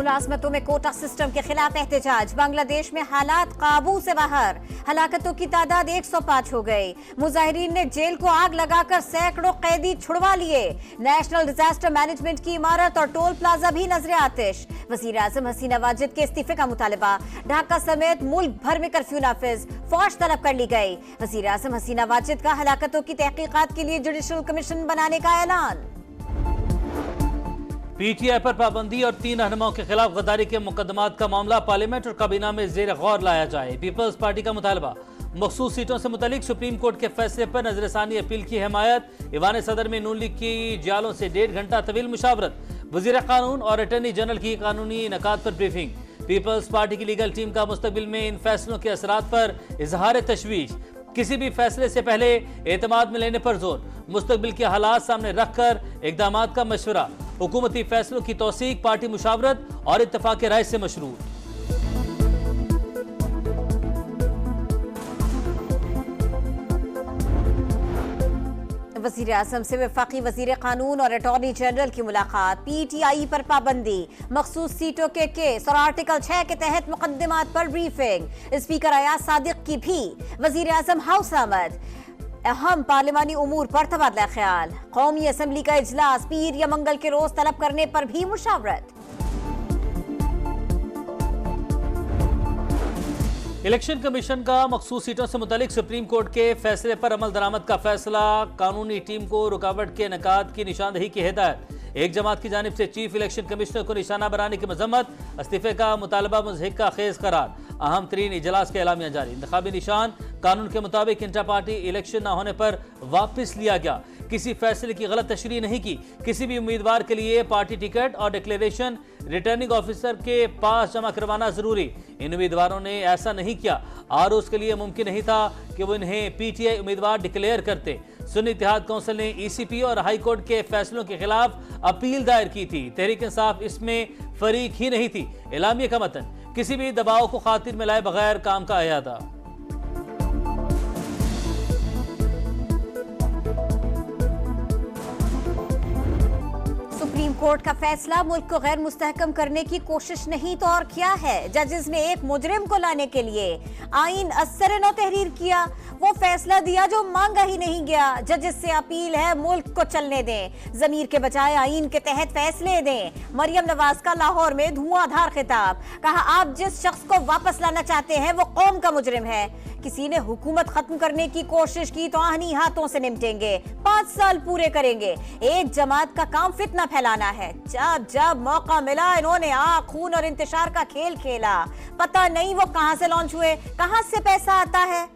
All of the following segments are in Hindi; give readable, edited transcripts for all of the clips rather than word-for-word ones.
मुलाजमतों में कोटा सिस्टम के खिलाफ एहतजाज। बांग्लादेश में हालात काबू से बाहर, हलाकतों की तादाद 105 हो गई। मुजाहिरीन ने जेल को आग लगाकर सैकड़ों कैदी छुड़वा लिए। नेशनल डिजास्टर मैनेजमेंट की इमारत और टोल प्लाजा भी नजरे आतिश। वजीर आजम हसीना वाजिद के इस्तीफे का मुतालबा। ढाका समेत मुल्क भर में कर्फ्यू नाफिज, फौज तलब कर ली गई। वजीर आजम हसीना वाजिद का हलाकतों की तहकीकात के लिए जुडिशल कमीशन बनाने का ऐलान। पीटीआई पर पाबंदी और 3 रहनुमाओं के खिलाफ गद्दारी के मुकदमात का मामला पार्लियामेंट और काबीना में जेर गौर लाया जाए। पीपल्स पार्टी का मुतालबा। मखसूस सीटों से मुतालिक सुप्रीम कोर्ट के फैसले पर नजरसानी अपील की हिमायत। ईवान सदर में नून लीग की जालों से 1.5 घंटा तवील मुशावरत। वजीर कानून और अटॉर्नी जनरल की कानूनी इनकाद पर ब्रीफिंग। पीपल्स पार्टी की लीगल टीम का मुस्तकबिल में इन फैसलों के असरात पर इजहार तशवीश। किसी भी फैसले से पहले एतमाद में लेने पर जोर। मुस्तकबिल के हालात सामने रखकर इकदामात का मशवरा। हुकूमती फैसलों की तौसीक पार्टी मुशावरत और इत्तफाक राय से मशरूत। वजीर आजम से वफाकी वजीर कानून और अटॉर्नी जनरल की मुलाकात। पीटीआई पर पाबंदी, मखसूस सीटों के केस और आर्टिकल 6 के तहत मुकदमात पर ब्रीफिंग। स्पीकर अयाज सादिक की भी वजीर आजम हाउस आमद। अहम पार्लिमानी उमूर पर तबादला ख्याल। कौमी असम्बली का इजलास पीर या मंगल के रोज तलब करने पर भी मुशावरत। इलेक्शन कमीशन का मखसूस सीटों से मुतालिक सुप्रीम कोर्ट के फैसले पर अमल दरामद का फैसला। कानूनी टीम को रुकावट के इनकाद की निशानदही की हिदायत। एक जमात की जानिब से चीफ इलेक्शन कमिश्नर को निशाना बनाने की मजम्मत। इस्तीफे का मुतालबा मुज़हिक खेज करार। अहम तरीन इजलास के एलामिया जारी। इंतखाबी निशान कानून के मुताबिक इंटर पार्टी इलेक्शन न होने पर वापस लिया गया। किसी फैसले की गलत तशरीह नहीं की। किसी भी उम्मीदवार के लिए पार्टी टिकट और डिक्लेरेशन रिटर्निंग ऑफिसर के पास जमा करवाना जरूरी। इन उम्मीदवारों ने ऐसा नहीं किया और उसके लिए मुमकिन नहीं था कि वो इन्हें पीटीआई उम्मीदवार डिक्लेयर करते। सुन्नी इत्तेहाद काउंसिल ने ईसीपी और हाई कोर्ट के फैसलों के खिलाफ अपील दायर की थी। तहरीक इंसाफ इसमें फरीक ही नहीं थी। एलामिया का मतन, किसी भी दबाव को खातिर में लाए बगैर काम का अयादा। सुप्रीम कोर्ट का फैसला मुल्क को गैर मुस्तहकम करने की कोशिश नहीं तो और क्या है। जजेस ने एक मुजरिम को लाने के लिए आईन असर नौ तहरीर किया। वो फैसला दिया जो मांगा ही नहीं गया। जजेस से अपील है मुल्क को चलने दें, जमीर के बजाय आईन के तहत फैसले दें। मरियम नवाज का लाहौर में धुआंधार खिताब। कहा आप जिस शख्स को वापस लाना चाहते हैं वो कौम का मुजरिम है। किसी ने हुकूमत खत्म करने की कोशिश की तो आहनी हाथों से निपटेंगे। 5 साल पूरे करेंगे। एक जमात का काम फितना फैलाना है। जब जब मौका मिला इन्होंने आग, खून और इंतशार का खेल खेला। पता नहीं वो कहां से लॉन्च हुए, कहां से पैसा आता है।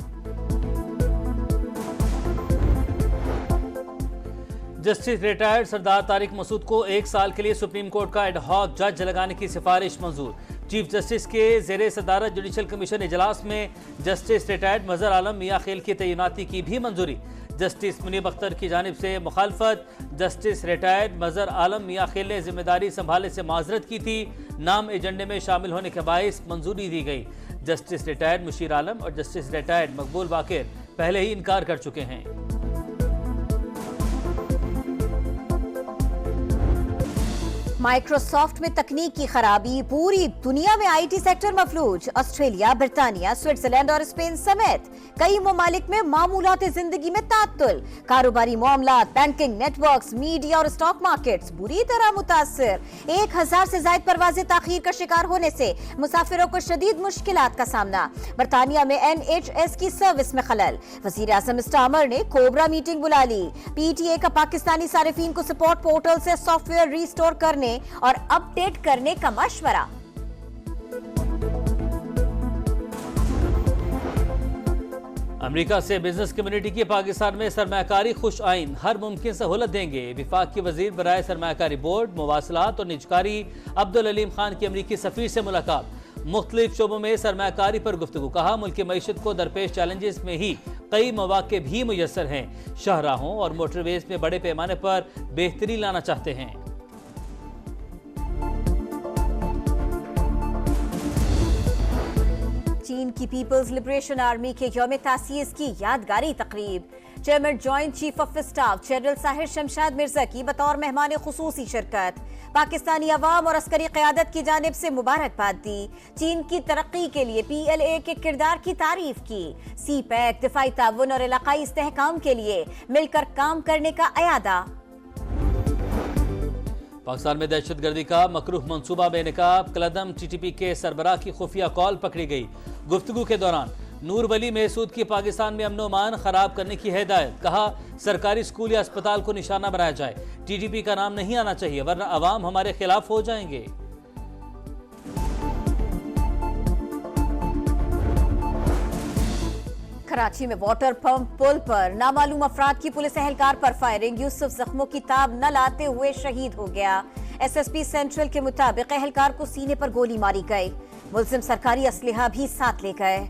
जस्टिस रिटायर्ड सरदार तारिक मसूद को 1 साल के लिए सुप्रीम कोर्ट का एडहॉक जज लगाने की सिफारिश मंजूर। चीफ जस्टिस के जेर सदारत जुडिशल कमीशन इजलास में जस्टिस रिटायर्ड मजहर आलम मियां खेल की तैनाती की भी मंजूरी। जस्टिस मुनीब अख्तर की जानिब से मुखालफत। जस्टिस रिटायर्ड मजहर आलम मियां खेल ने जिम्मेदारी संभालने से माजरत की थी। नाम एजेंडे में शामिल होने के बायस मंजूरी दी गई। जस्टिस रिटायर्ड मुशीर आलम और जस्टिस रिटायर्ड मकबूल बाकिर पहले ही इनकार कर चुके हैं। माइक्रोसॉफ्ट में तकनीक की खराबी, पूरी दुनिया में आईटी सेक्टर मफलूज। ऑस्ट्रेलिया, बर्तानिया, स्विट्जरलैंड और स्पेन समेत कई ममालिक में मामूलात जिंदगी में तात्तुल। कारोबारी मामलात, बैंकिंग नेटवर्क्स, मीडिया और स्टॉक मार्केट्स बुरी तरह मुतासिर। 1000 से ज्यादा परवाजें ताखीर का शिकार होने से मुसाफिरों को शदीद मुश्किलात का सामना। बर्तानिया में NHS की सर्विस में खलल। वजीर आजम स्टामर ने कोबरा मीटिंग बुला ली। पीटीए का पाकिस्तानी सारिफीन को सपोर्ट पोर्टल से सॉफ्टवेयर रिस्टोर करने और अपडेट करने का मशवरा। अमेरिका से बिजनेस कम्युनिटी की पाकिस्तान में सरमायाकारी खुश आइन हर मुमकिन सहूलत देंगे। विफाक की वजीर बराए सरमायाकारी बोर्ड, मवासलात और निजकारी अब्दुल अलीम खान की अमरीकी सफीर से मुलाकात। मुख्तलिफ शोबों में सरमायाकारी पर गुफ्तगू। कहा मुल्क की मईशत को दरपेश चैलेंजेस में ही कई मौके भी मुयसर हैं। शाहराहों और मोटरवेज में बड़े पैमाने पर बेहतरी लाना चाहते हैं। चीन की पीपल्स लिबरेशन आर्मी के यौम तासीस की यादगारी तकरीब। Chairman joint chief of staff general Sahir Shamshad Mirza की बतौर मेहमान खुसूसी शिरकत। पाकिस्तानी अवाम और अस्करी क़यादत की जानिब से मुबारकबाद दी। चीन की तरक्की के लिए PLA के किरदार की तारीफ की। CPEC दिफाई ताउन और इलाकाई इस्तेहकाम के लिए मिलकर काम करने का अयादा। पाकिस्तान में दहशतगर्दी का मकरूह मंसूबा बेनकाब। कलदम TTP के सरबराह की खुफिया कॉल पकड़ी गई। गुफ्तगू के दौरान नूर वली महसूद की पाकिस्तान में अमन-ओ-अमान खराब करने की हिदायत। कहा सरकारी स्कूल या अस्पताल को निशाना बनाया जाए। TTP का नाम नहीं आना चाहिए वरना अवाम हमारे खिलाफ हो जाएंगे। कराची में वाटर पंप पुल पर नामालूम अफराद की पुलिस एहलकार पर फायरिंग। यूसुफ जख्मों की ताब न लाते हुए शहीद हो गया। SSP सेंट्रल के मुताबिक एहलकार को सीने पर गोली मारी गई। मुल्जिम सरकारी असलहा भी साथ ले गए।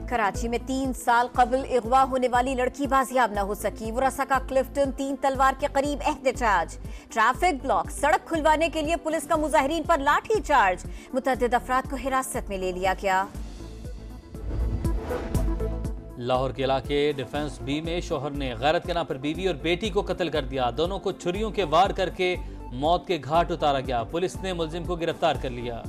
कराची में 3 साल कबल अगवा होने वाली लड़की बाजियाब न हो सकी। वरसा का क्लिफ्टन 3 तलवार के करीब एहतजाज। ट्रैफिक ब्लॉक, सड़क खुलवाने के लिए पुलिस का मुजाहिरीन पर लाठी चार्ज। मुतअद्दिद अफराद को हिरासत में ले लिया गया। लाहौर के इलाके डिफेंस बी में शोहर ने गैरत के नाम पर बीवी और बेटी को कत्ल कर दिया। दोनों को छुरियों के वार करके मौत के घाट उतारा गया। पुलिस ने मुलजिम को गिरफ्तार कर लिया।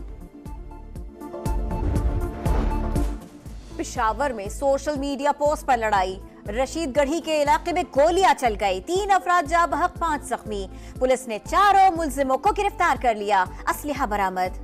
पेशावर में सोशल मीडिया पोस्ट पर लड़ाई। रशीद गढ़ी के इलाके में गोलियां चल गई। 3 अफराद जा बहक, 5 जख्मी। पुलिस ने 4 मुलजिमों को गिरफ्तार कर लिया। असलहा बरामद।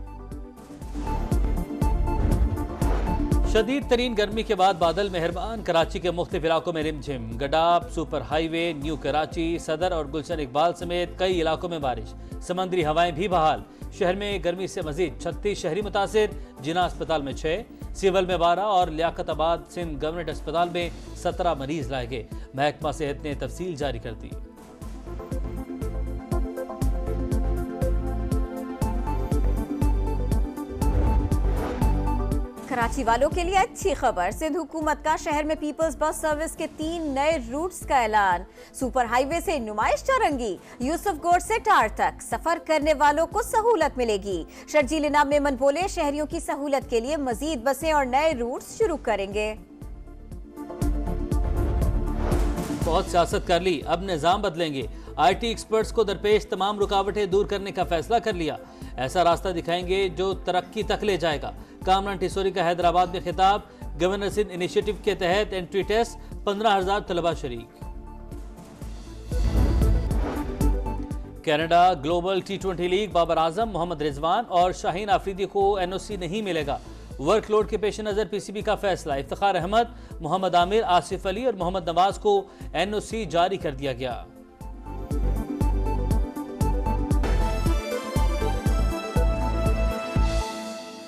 शदीद तरीन गर्मी के बाद बादल मेहरबान। कराची के मुख्तलिफ इलाकों में रिमझिम। गडाब, सुपर हाईवे, न्यू कराची, सदर और गुलशन इकबाल समेत कई इलाकों में बारिश। समंदरी हवाएं भी बहाल। शहर में गर्मी से मजीद 36 शहरी मुतासिर। जिना अस्पताल में 6, सिविल में 12 और लियाकताबाद सिंध गवर्नमेंट अस्पताल में 17 मरीज लाए गए। महकमा सेहत ने तफसील जारी कर दी। कराची वालों के लिए अच्छी खबर। सिंध हुकूमत का शहर में पीपल्स बस सर्विस के 3 नए रूट्स का ऐलान। सुपर हाईवे से नुमाइश चौरंगी, यूसुफगोट से टार तक सफर करने वालों को सहूलत मिलेगी। शर्जील नाम मेमन बोले शहरियों की सहूलत के लिए मजीद बसें और नए रूट्स शुरू करेंगे। बहुत सियासत कर ली, अब निजाम बदलेंगे। IT एक्सपर्ट्स को दरपेश तमाम रुकावटें दूर करने का फैसला कर लिया। ऐसा रास्ता दिखाएंगे जो तरक्की तक ले जाएगा। कामरान टिसोरी का हैदराबाद में खिताब। गवर्नर सिंध इनिशिएटिव के तहत एंट्री टेस्ट, 15,000 तलबा शरीक। Canada global T20 league Babar Azam, Mohammad Rizwan और शाहीन आफरीदी को NOC नहीं मिलेगा। वर्कलोड के पेश नजर PCB का फैसला। इफ्तिखार अहमद, मोहम्मद आमिर, आसिफ अली और मोहम्मद नवाज को NOC जारी कर दिया गया।